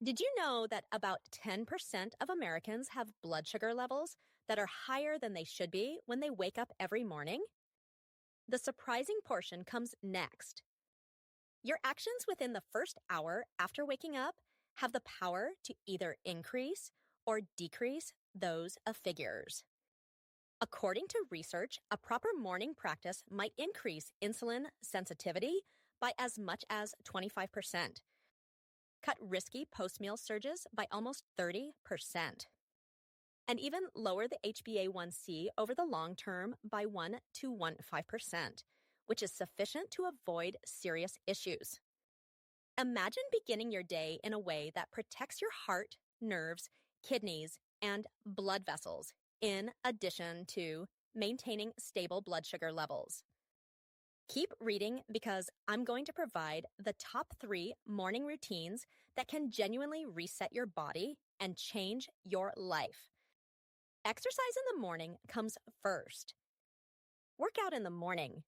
Did you know that about 10% of Americans have blood sugar levels that are higher than they should be when they wake up every morning? The surprising portion comes next. Your actions within the first hour after waking up have the power to either increase or decrease those of figures. According to research, a proper morning practice might increase insulin sensitivity by as much as 25%. Cut risky post-meal surges by almost 30%, and even lower the HbA1c over the long term by 1 to 1.5%, which is sufficient to avoid serious issues. Imagine beginning your day in a way that protects your heart, nerves, kidneys, and blood vessels, in addition to maintaining stable blood sugar levels. Keep reading because I'm going to provide the top 3 morning routines that can genuinely reset your body and change your life. Exercise in the morning comes first. Work out in the morning.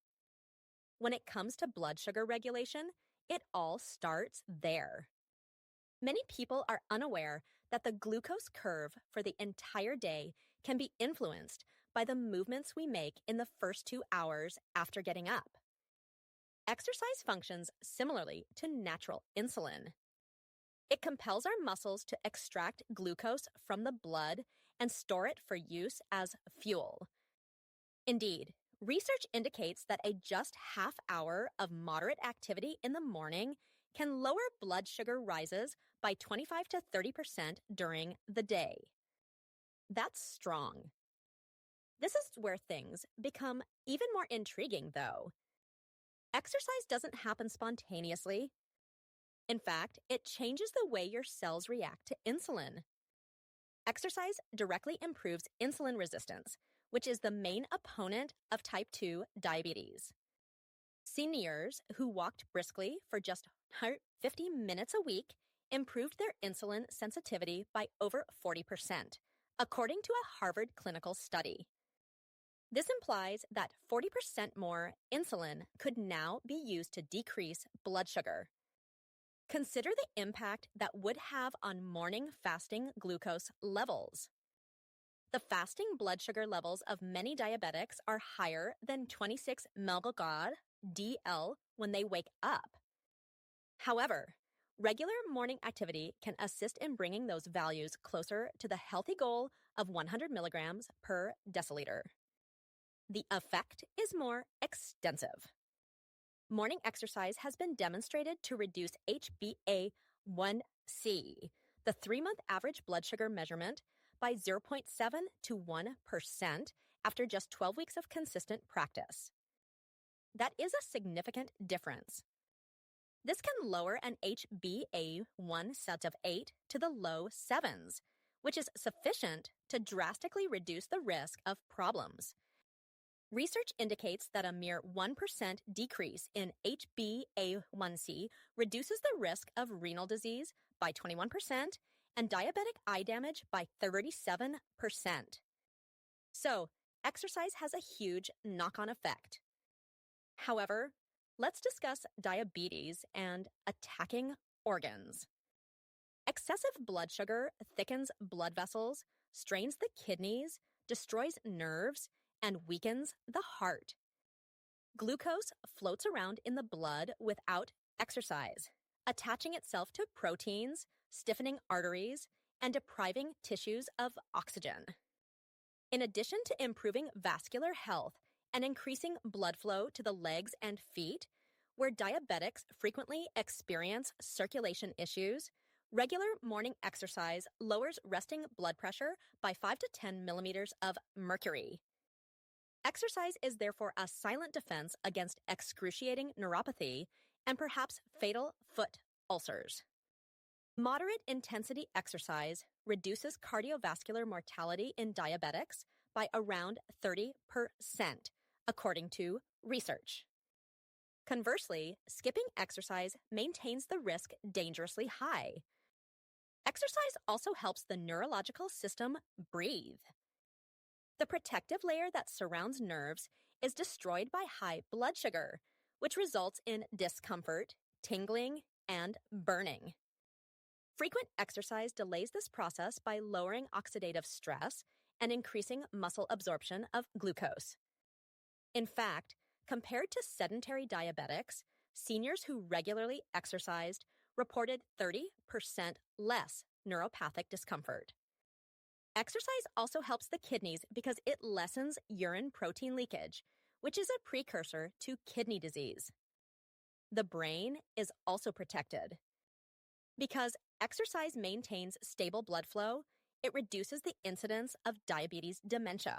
When it comes to blood sugar regulation, it all starts there. Many people are unaware that the glucose curve for the entire day can be influenced by the movements we make in the first 2 hours after getting up. Exercise functions similarly to natural insulin. It compels our muscles to extract glucose from the blood and store it for use as fuel. Indeed, research indicates that a just half hour of moderate activity in the morning can lower blood sugar rises by 25 to 30% during the day. That's strong. This is where things become even more intriguing, though. Exercise doesn't happen spontaneously. In fact, it changes the way your cells react to insulin. Exercise directly improves insulin resistance, which is the main opponent of type 2 diabetes. Seniors who walked briskly for just 50 minutes a week improved their insulin sensitivity by over 40%, according to a Harvard clinical study. This implies that 40% more insulin could now be used to decrease blood sugar. Consider the impact that would have on morning fasting glucose levels. The fasting blood sugar levels of many diabetics are higher than 26 mg DL when they wake up. However, regular morning activity can assist in bringing those values closer to the healthy goal of 100 milligrams per deciliter. The effect is more extensive. Morning exercise has been demonstrated to reduce HbA1c, the 3-month average blood sugar measurement, by 0.7 to 1% after just 12 weeks of consistent practice. That is a significant difference. This can lower an HbA1c of 8 to the low 7s, which is sufficient to drastically reduce the risk of problems. Research indicates that a mere 1% decrease in HbA1c reduces the risk of renal disease by 21% and diabetic eye damage by 37%. So, exercise has a huge knock-on effect. However, let's discuss diabetes and attacking organs. Excessive blood sugar thickens blood vessels, strains the kidneys, destroys nerves, and weakens the heart. Glucose floats around in the blood without exercise, attaching itself to proteins, stiffening arteries, and depriving tissues of oxygen. In addition to improving vascular health and increasing blood flow to the legs and feet, where diabetics frequently experience circulation issues, regular morning exercise lowers resting blood pressure by 5 to 10 millimeters of mercury. Exercise is therefore a silent defense against excruciating neuropathy and perhaps fatal foot ulcers. Moderate intensity exercise reduces cardiovascular mortality in diabetics by around 30%, according to research. Conversely, skipping exercise maintains the risk dangerously high. Exercise also helps the neurological system breathe. The protective layer that surrounds nerves is destroyed by high blood sugar, which results in discomfort, tingling, and burning. Frequent exercise delays this process by lowering oxidative stress and increasing muscle absorption of glucose. In fact, compared to sedentary diabetics, seniors who regularly exercised reported 30% less neuropathic discomfort. Exercise also helps the kidneys because it lessens urine protein leakage, which is a precursor to kidney disease. The brain is also protected. Because exercise maintains stable blood flow, it reduces the incidence of diabetes dementia.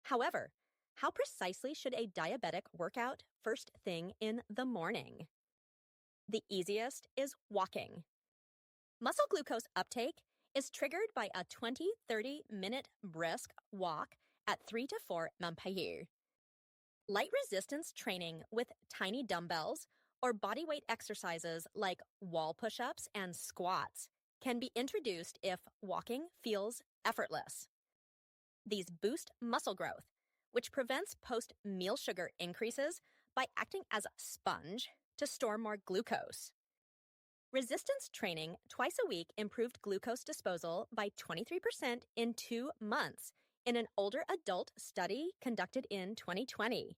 However, how precisely should a diabetic work out first thing in the morning? The easiest is walking. Muscle glucose uptake is triggered by a 20-30 minute brisk walk at 3 to 4 mph. Light resistance training with tiny dumbbells or bodyweight exercises like wall push-ups and squats can be introduced if walking feels effortless. These boost muscle growth, which prevents post-meal sugar increases by acting as a sponge to store more glucose. Resistance training twice a week improved glucose disposal by 23% in 2 months in an older adult study conducted in 2020.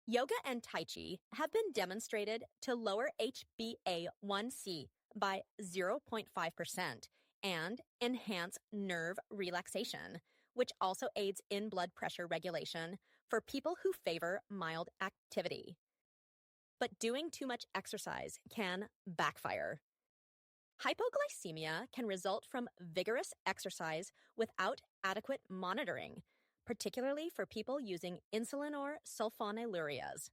Yoga and Tai Chi have been demonstrated to lower HbA1c by 0.5% and enhance nerve relaxation, which also aids in blood pressure regulation for people who favor mild activity. But doing too much exercise can backfire. Hypoglycemia can result from vigorous exercise without adequate monitoring, particularly for people using insulin or sulfonylureas.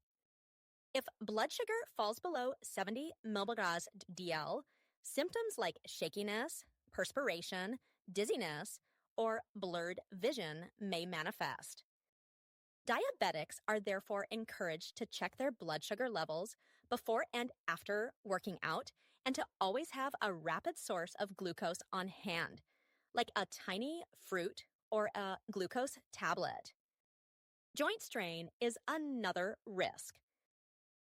If blood sugar falls below 70 mg/dL, symptoms like shakiness, perspiration, dizziness, or blurred vision may manifest. Diabetics are therefore encouraged to check their blood sugar levels before and after working out and to always have a rapid source of glucose on hand, like a tiny fruit or a glucose tablet. Joint strain is another risk.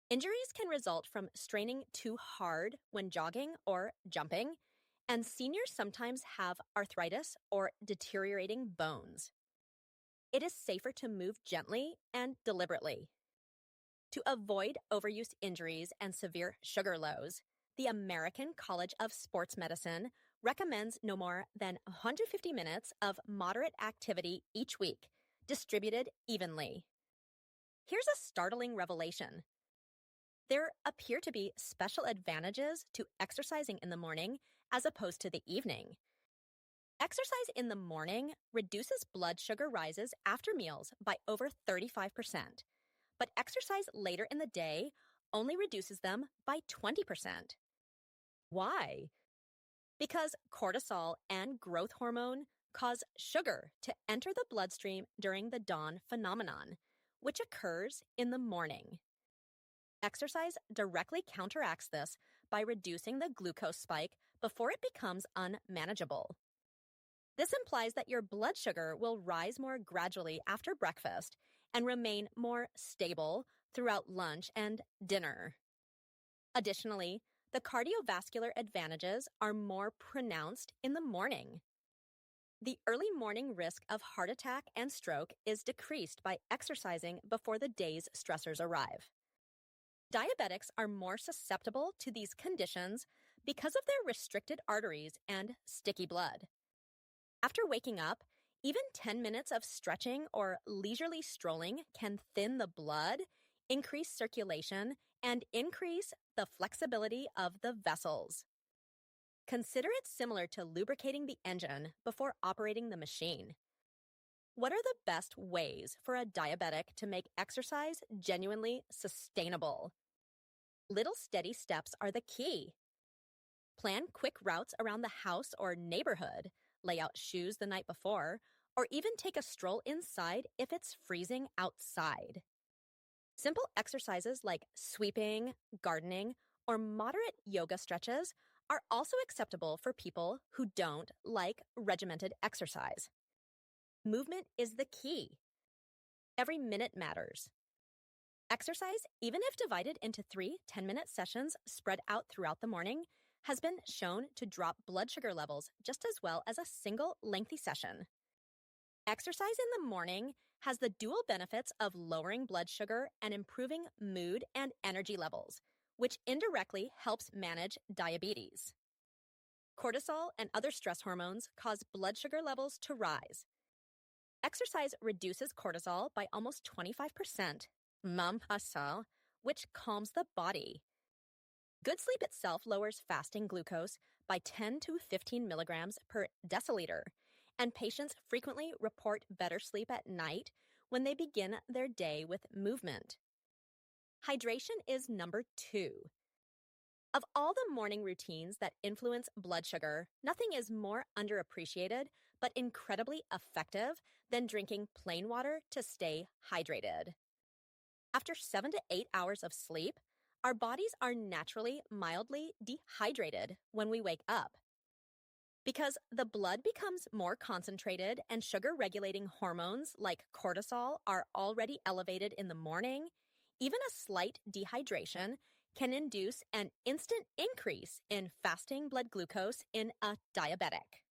Injuries can result from straining too hard when jogging or jumping, and seniors sometimes have arthritis or deteriorating bones. It is safer to move gently and deliberately. To avoid overuse injuries and severe sugar lows, the American College of Sports Medicine recommends no more than 150 minutes of moderate activity each week, distributed evenly. Here's a startling revelation. There appear to be special advantages to exercising in the morning as opposed to the evening. Exercise in the morning reduces blood sugar rises after meals by over 35%, but exercise later in the day only reduces them by 20%. Why? Because cortisol and growth hormone cause sugar to enter the bloodstream during the dawn phenomenon, which occurs in the morning. Exercise directly counteracts this by reducing the glucose spike before it becomes unmanageable. This implies that your blood sugar will rise more gradually after breakfast and remain more stable throughout lunch and dinner. Additionally, the cardiovascular advantages are more pronounced in the morning. The early morning risk of heart attack and stroke is decreased by exercising before the day's stressors arrive. Diabetics are more susceptible to these conditions because of their restricted arteries and sticky blood. After waking up, even 10 minutes of stretching or leisurely strolling can thin the blood, increase circulation, and increase the flexibility of the vessels. Consider it similar to lubricating the engine before operating the machine. What are the best ways for a diabetic to make exercise genuinely sustainable? Little steady steps are the key. Plan quick routes around the house or neighborhood, lay out shoes the night before, or even take a stroll inside if it's freezing outside. Simple exercises like sweeping, gardening, or moderate yoga stretches are also acceptable for people who don't like regimented exercise. Movement is the key. Every minute matters. Exercise, even if divided into 3 10-minute sessions spread out throughout the morning, has been shown to drop blood sugar levels just as well as a single lengthy session. Exercise in the morning has the dual benefits of lowering blood sugar and improving mood and energy levels, which indirectly helps manage diabetes. Cortisol and other stress hormones cause blood sugar levels to rise. Exercise reduces cortisol by almost 25%, which calms the body. Good sleep itself lowers fasting glucose by 10 to 15 milligrams per deciliter, and patients frequently report better sleep at night when they begin their day with movement. Hydration is number 2. Of all the morning routines that influence blood sugar, nothing is more underappreciated but incredibly effective than drinking plain water to stay hydrated. After 7 to 8 hours of sleep, our bodies are naturally mildly dehydrated when we wake up. Because the blood becomes more concentrated and sugar-regulating hormones like cortisol are already elevated in the morning, even a slight dehydration can induce an instant increase in fasting blood glucose in a diabetic.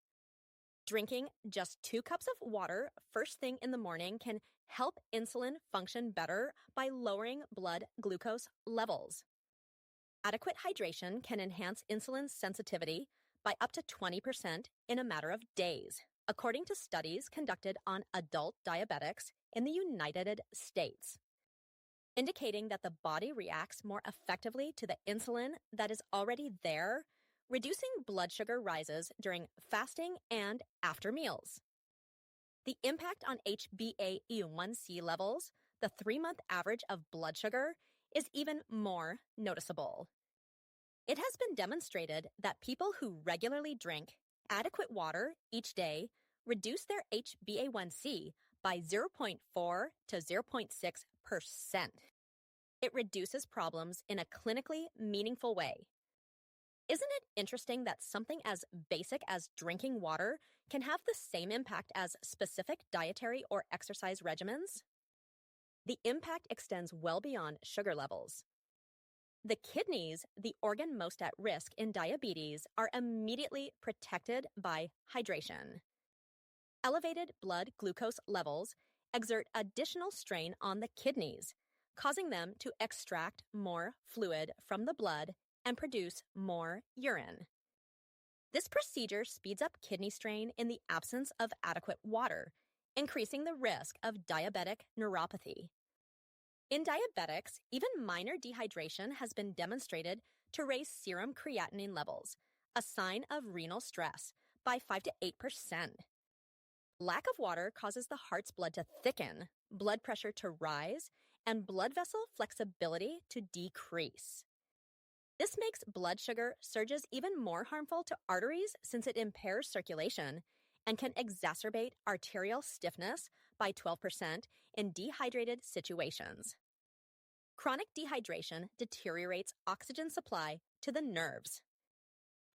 Drinking just 2 cups of water first thing in the morning can help insulin function better by lowering blood glucose levels. Adequate hydration can enhance insulin sensitivity by up to 20% in a matter of days, according to studies conducted on adult diabetics in the United States, indicating that the body reacts more effectively to the insulin that is already there, reducing blood sugar rises during fasting and after meals. The impact on HbA1c levels, the 3-month average of blood sugar, is even more noticeable. It has been demonstrated that people who regularly drink adequate water each day reduce their HbA1c by 0.4 to 0.6%. It reduces problems in a clinically meaningful way. Isn't it interesting that something as basic as drinking water can have the same impact as specific dietary or exercise regimens? The impact extends well beyond sugar levels. The kidneys, the organ most at risk in diabetes, are immediately protected by hydration. Elevated blood glucose levels exert additional strain on the kidneys, causing them to extract more fluid from the blood and produce more urine. This procedure speeds up kidney strain in the absence of adequate water, increasing the risk of diabetic neuropathy. In diabetics, even minor dehydration has been demonstrated to raise serum creatinine levels, a sign of renal stress, by 5 to 8%. Lack of water causes the heart's blood to thicken, blood pressure to rise, and blood vessel flexibility to decrease. This makes blood sugar surges even more harmful to arteries since it impairs circulation and can exacerbate arterial stiffness by 12% in dehydrated situations. Chronic dehydration deteriorates oxygen supply to the nerves.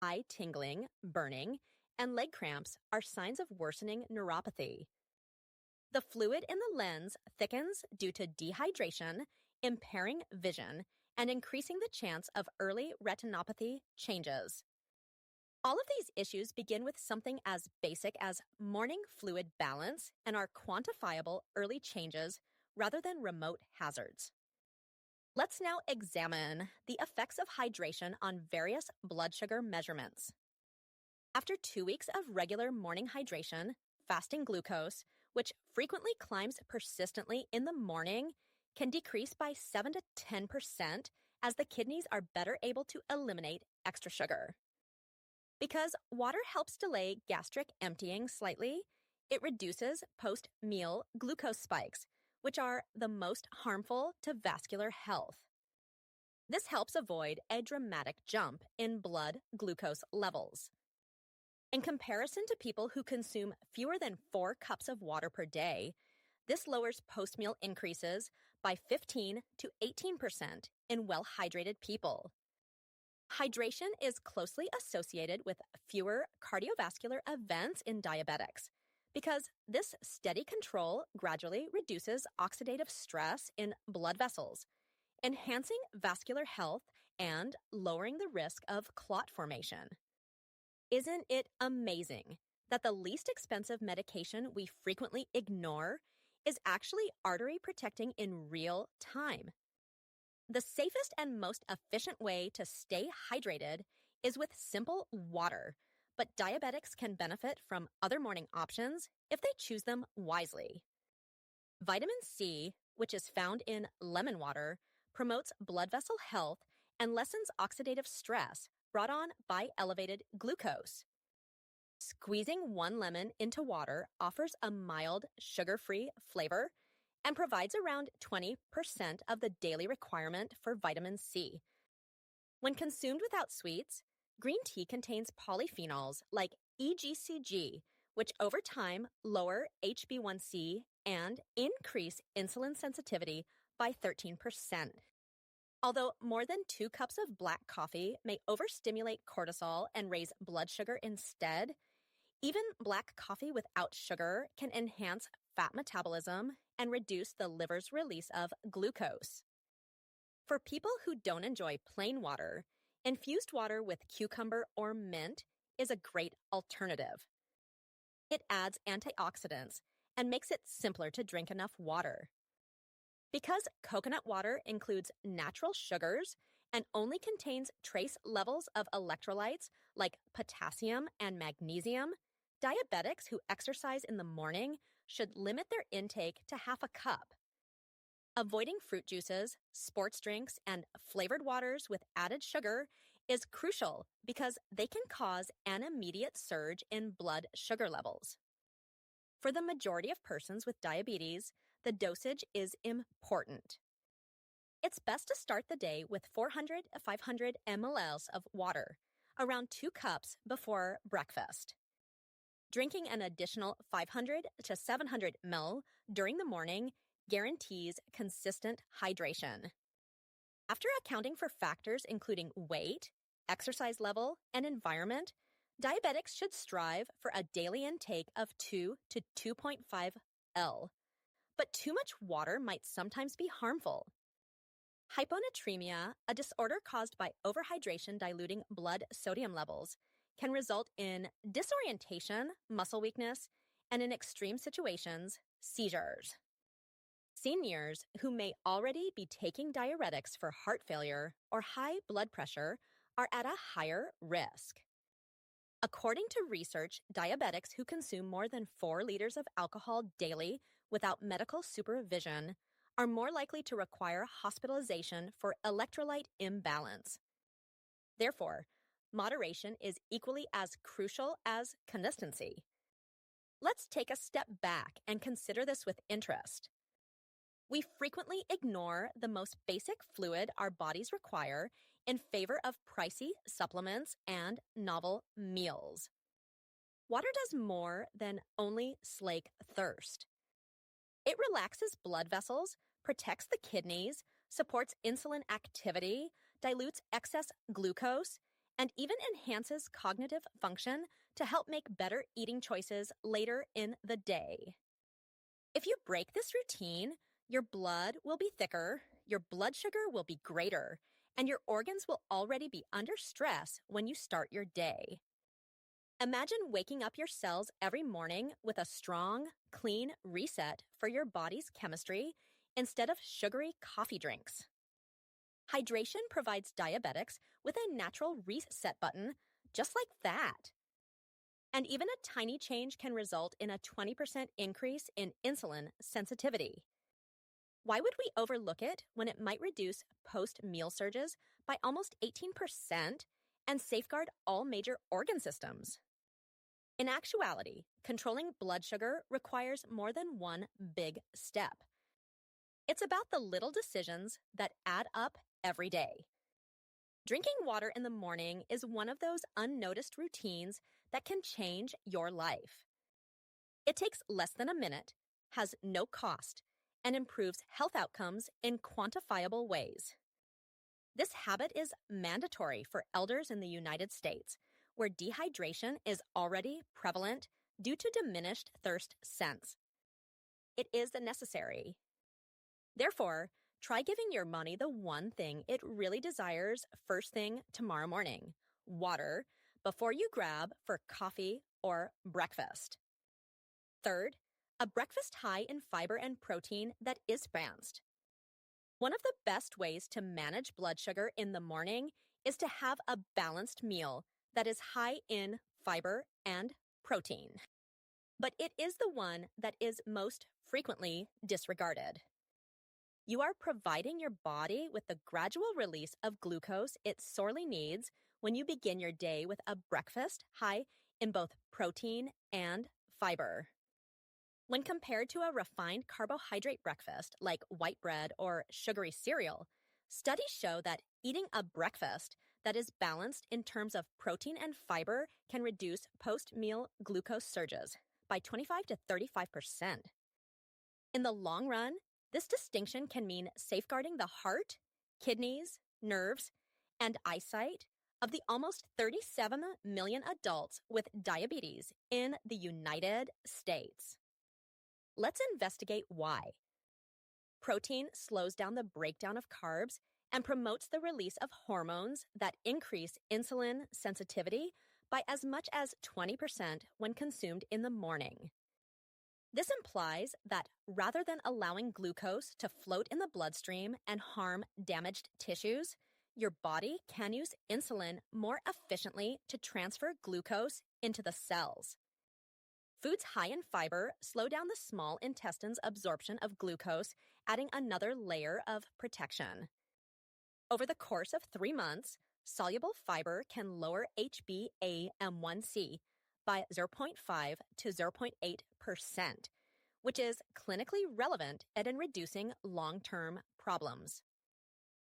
Eye tingling, burning, and leg cramps are signs of worsening neuropathy. The fluid in the lens thickens due to dehydration, impairing vision, and increasing the chance of early retinopathy changes. All of these issues begin with something as basic as morning fluid balance and are quantifiable early changes rather than remote hazards. Let's now examine the effects of hydration on various blood sugar measurements. After 2 weeks of regular morning hydration, fasting glucose, which frequently climbs persistently in the morning, can decrease by 7 to 10% as the kidneys are better able to eliminate extra sugar. Because water helps delay gastric emptying slightly, it reduces post-meal glucose spikes, which are the most harmful to vascular health. This helps avoid a dramatic jump in blood glucose levels. In comparison to people who consume fewer than 4 cups of water per day, this lowers post-meal increases by 15 to 18% in well-hydrated people. Hydration is closely associated with fewer cardiovascular events in diabetics because this steady control gradually reduces oxidative stress in blood vessels, enhancing vascular health and lowering the risk of clot formation. Isn't it amazing that the least expensive medication we frequently ignore is actually artery protecting in real time? The safest and most efficient way to stay hydrated is with simple water, but diabetics can benefit from other morning options if they choose them wisely. Vitamin C, which is found in lemon water, promotes blood vessel health and lessens oxidative stress brought on by elevated glucose. Squeezing one lemon into water offers a mild, sugar-free flavor and provides around 20% of the daily requirement for vitamin C. When consumed without sweets, green tea contains polyphenols like EGCG, which over time lower HbA1c and increase insulin sensitivity by 13%. Although more than 2 cups of black coffee may overstimulate cortisol and raise blood sugar instead, even black coffee without sugar can enhance fat metabolism and reduce the liver's release of glucose. For people who don't enjoy plain water, infused water with cucumber or mint is a great alternative. It adds antioxidants and makes it simpler to drink enough water. Because coconut water includes natural sugars and only contains trace levels of electrolytes like potassium and magnesium, diabetics who exercise in the morning should limit their intake to half a cup. Avoiding fruit juices, sports drinks, and flavored waters with added sugar is crucial because they can cause an immediate surge in blood sugar levels. For the majority of persons with diabetes, the dosage is important. It's best to start the day with 400 to 500 ml of water, around 2 cups before breakfast. Drinking an additional 500 to 700 ml during the morning guarantees consistent hydration. After accounting for factors including weight, exercise level, and environment, diabetics should strive for a daily intake of 2 to 2.5 L. But too much water might sometimes be harmful. Hyponatremia, a disorder caused by overhydration diluting blood sodium levels, can result in disorientation, muscle weakness, and in extreme situations, seizures. Seniors who may already be taking diuretics for heart failure or high blood pressure are at a higher risk. According to research, diabetics who consume more than 4 liters of alcohol daily without medical supervision are more likely to require hospitalization for electrolyte imbalance. Therefore, moderation is equally as crucial as consistency. Let's take a step back and consider this with interest. We frequently ignore the most basic fluid our bodies require in favor of pricey supplements and novel meals. Water does more than only slake thirst. It relaxes blood vessels, protects the kidneys, supports insulin activity, dilutes excess glucose, and even enhances cognitive function to help make better eating choices later in the day. If you break this routine, your blood will be thicker, your blood sugar will be greater, and your organs will already be under stress when you start your day. Imagine waking up your cells every morning with a strong, clean reset for your body's chemistry instead of sugary coffee drinks. Hydration provides diabetics with a natural reset button just like that. And even a tiny change can result in a 20% increase in insulin sensitivity. Why would we overlook it when it might reduce post-meal surges by almost 18% and safeguard all major organ systems? In actuality, controlling blood sugar requires more than one big step. It's about the little decisions that add up every day. Drinking water in the morning is one of those unnoticed routines that can change your life. It takes less than a minute, has no cost, and improves health outcomes in quantifiable ways. This habit is mandatory for elders in the United States, where dehydration is already prevalent due to diminished thirst sense. It is necessary. Therefore, try giving your money the one thing it really desires first thing tomorrow morning: water, before you grab for coffee or breakfast. Third, a breakfast high in fiber and protein that is balanced. One of the best ways to manage blood sugar in the morning is to have a balanced meal that is high in fiber and protein. But it is the one that is most frequently disregarded. You are providing your body with the gradual release of glucose it sorely needs when you begin your day with a breakfast high in both protein and fiber. When compared to a refined carbohydrate breakfast like white bread or sugary cereal, studies show that eating a breakfast that is balanced in terms of protein and fiber can reduce post-meal glucose surges by 25 to 35%. In the long run, this distinction can mean safeguarding the heart, kidneys, nerves, and eyesight of the almost 37 million adults with diabetes in the United States. Let's investigate why. Protein slows down the breakdown of carbs and promotes the release of hormones that increase insulin sensitivity by as much as 20% when consumed in the morning. This implies that rather than allowing glucose to float in the bloodstream and harm damaged tissues, your body can use insulin more efficiently to transfer glucose into the cells. Foods high in fiber slow down the small intestine's absorption of glucose, adding another layer of protection. Over the course of 3 months, soluble fiber can lower HbA1c by 0.5 to 0.8%, which is clinically relevant and in reducing long-term problems.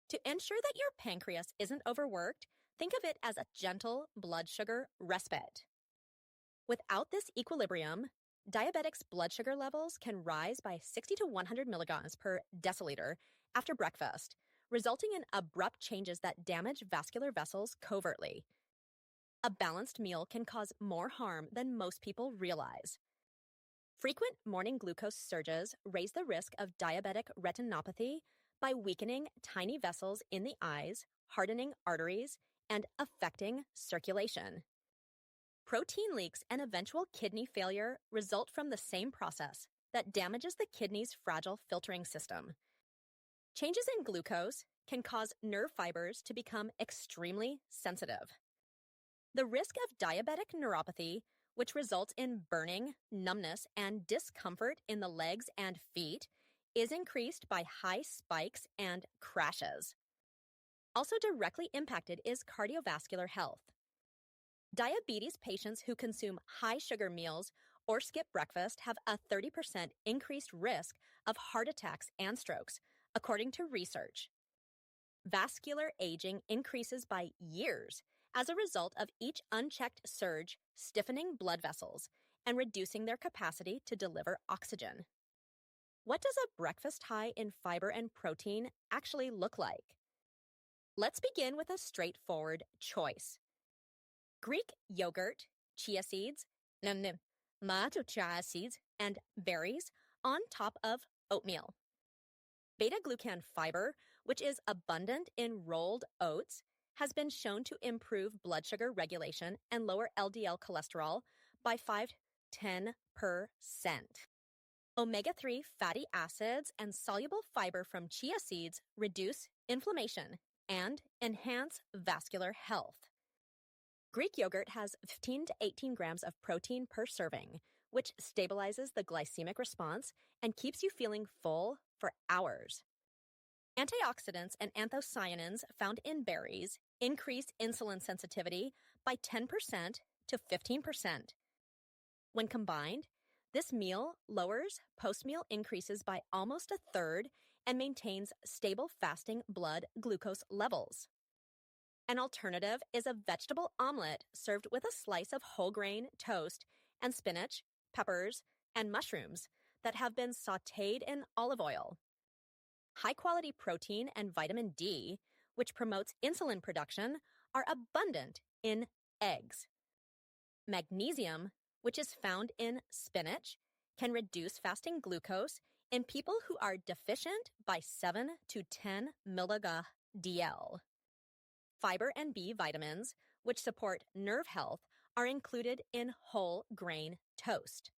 To ensure that your pancreas isn't overworked, think of it as a gentle blood sugar respite. Without this equilibrium, diabetics' blood sugar levels can rise by 60 to 100 milligrams per deciliter after breakfast, resulting in abrupt changes that damage vascular vessels covertly. A balanced meal can cause more harm than most people realize. Frequent morning glucose surges raise the risk of diabetic retinopathy by weakening tiny vessels in the eyes, hardening arteries, and affecting circulation. Protein leaks and eventual kidney failure result from the same process that damages the kidney's fragile filtering system. Changes in glucose can cause nerve fibers to become extremely sensitive. The risk of diabetic neuropathy, which results in burning, numbness, and discomfort in the legs and feet, is increased by high spikes and crashes. Also directly impacted is cardiovascular health. Diabetes patients who consume high-sugar meals or skip breakfast have a 30% increased risk of heart attacks and strokes, according to research. Vascular aging increases by years as a result of each unchecked surge stiffening blood vessels and reducing their capacity to deliver oxygen. What does a breakfast high in fiber and protein actually look like? Let's begin with a straightforward choice. Greek yogurt, chia seeds, chia seeds, and berries on top of oatmeal. Beta-glucan fiber, which is abundant in rolled oats, has been shown to improve blood sugar regulation and lower LDL cholesterol by 5–10%. Omega-3 fatty acids and soluble fiber from chia seeds reduce inflammation and enhance vascular health. Greek yogurt has 15 to 18 grams of protein per serving, which stabilizes the glycemic response and keeps you feeling full for hours. Antioxidants and anthocyanins found in berries increase insulin sensitivity by 10% to 15%. When combined, this meal lowers post-meal increases by almost a third and maintains stable fasting blood glucose levels. An alternative is a vegetable omelet served with a slice of whole grain toast and spinach, peppers, and mushrooms that have been sautéed in olive oil. High-quality protein and vitamin D, which promotes insulin production, are abundant in eggs. Magnesium, which is found in spinach, can reduce fasting glucose in people who are deficient by 7 to 10 mg/dl. Fiber and B vitamins, which support nerve health, are included in whole grain toast.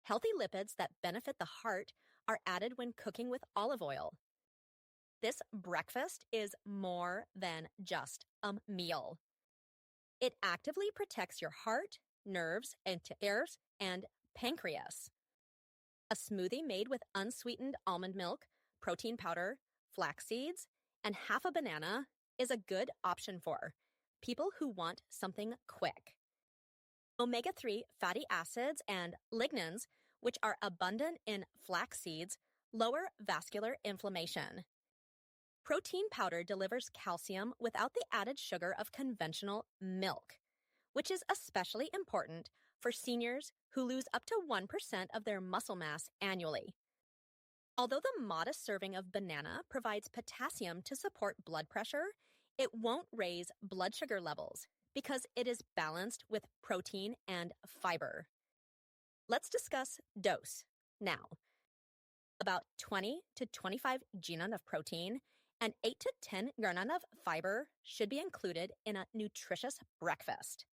Healthy lipids that benefit the heart are added when cooking with olive oil. This breakfast is more than just a meal. It actively protects your heart, nerves, and pancreas. A smoothie made with unsweetened almond milk, protein powder, flax seeds, and half a banana is a good option for people who want something quick. Omega-3 fatty acids and lignans, which are abundant in flax seeds, lower vascular inflammation. Protein powder delivers calcium without the added sugar of conventional milk, which is especially important for seniors who lose up to 1% of their muscle mass annually. Although the modest serving of banana provides potassium to support blood pressure, it won't raise blood sugar levels because it is balanced with protein and fiber. Let's discuss dose now. About 20 to 25 g of protein and 8 to 10 g of fiber should be included in a nutritious breakfast.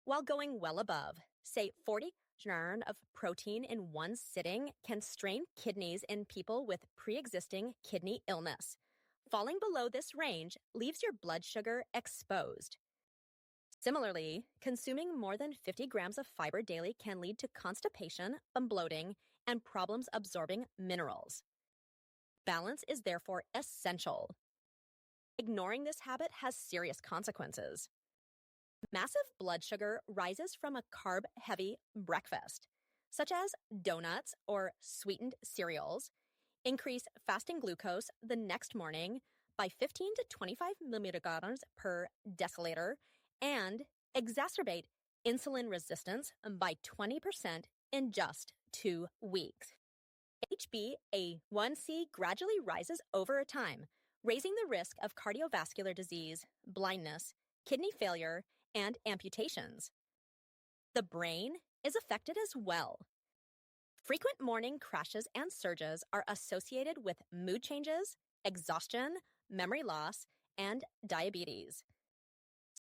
While going well above, say 40 g of protein in one sitting can strain kidneys in people with pre-existing kidney illness. Falling below this range leaves your blood sugar exposed. Similarly, consuming more than 50 grams of fiber daily can lead to constipation, bloating, and problems absorbing minerals. Balance is therefore essential. Ignoring this habit has serious consequences. Massive blood sugar rises from a carb-heavy breakfast, such as donuts or sweetened cereals, increase fasting glucose the next morning by 15 to 25 milligrams per deciliter, and exacerbate insulin resistance by 20% in just 2 weeks. HbA1c gradually rises over time, raising the risk of cardiovascular disease, blindness, kidney failure, and amputations. The brain is affected as well. Frequent morning crashes and surges are associated with mood changes, exhaustion, memory loss, and diabetes.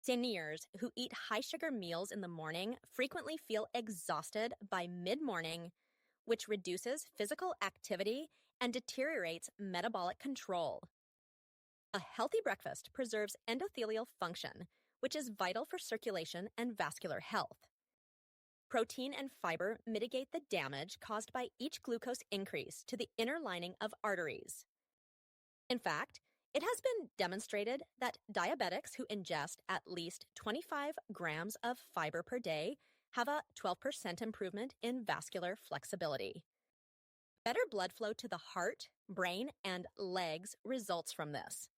Seniors who eat high-sugar meals in the morning frequently feel exhausted by mid-morning, which reduces physical activity and deteriorates metabolic control. A healthy breakfast preserves endothelial function, which is vital for circulation and vascular health. Protein and fiber mitigate the damage caused by each glucose increase to the inner lining of arteries. In fact, it has been demonstrated that diabetics who ingest at least 25 grams of fiber per day have a 12% improvement in vascular flexibility. Better blood flow to the heart, brain, and legs results from this.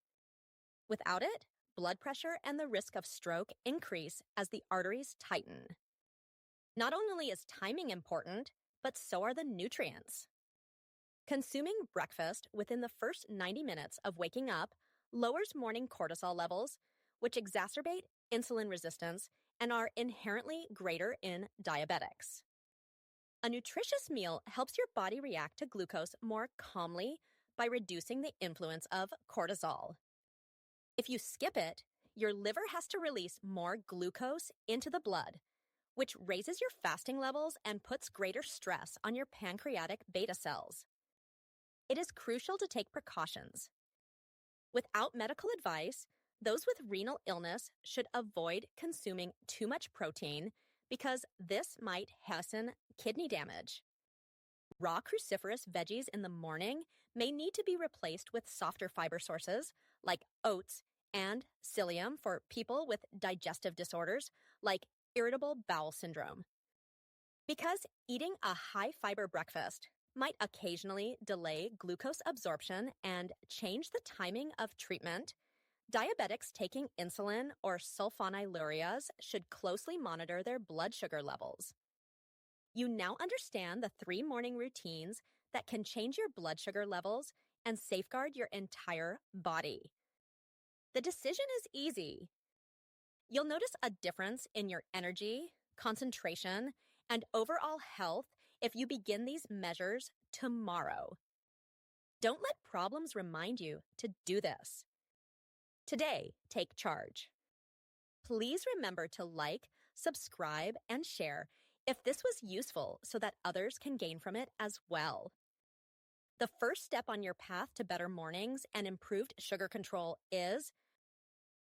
Without it, blood pressure and the risk of stroke increase as the arteries tighten. Not only is timing important, but so are the nutrients. Consuming breakfast within the first 90 minutes of waking up lowers morning cortisol levels, which exacerbate insulin resistance and are inherently greater in diabetics. A nutritious meal helps your body react to glucose more calmly by reducing the influence of cortisol. If you skip it, your liver has to release more glucose into the blood, which raises your fasting levels and puts greater stress on your pancreatic beta cells. It is crucial to take precautions. Without medical advice, those with renal illness should avoid consuming too much protein because this might hasten kidney damage. Raw cruciferous veggies in the morning may need to be replaced with softer fiber sources like oats and psyllium for people with digestive disorders like irritable bowel syndrome. Because eating a high-fiber breakfast might occasionally delay glucose absorption and change the timing of treatment, diabetics taking insulin or sulfonylureas should closely monitor their blood sugar levels. You now understand the 3 morning routines that can change your blood sugar levels and safeguard your entire body. The decision is easy. You'll notice a difference in your energy, concentration, and overall health if you begin these measures tomorrow. Don't let problems remind you to do this. Today, take charge. Please remember to like, subscribe, and share if this was useful so that others can gain from it as well. The first step on your path to better mornings and improved sugar control is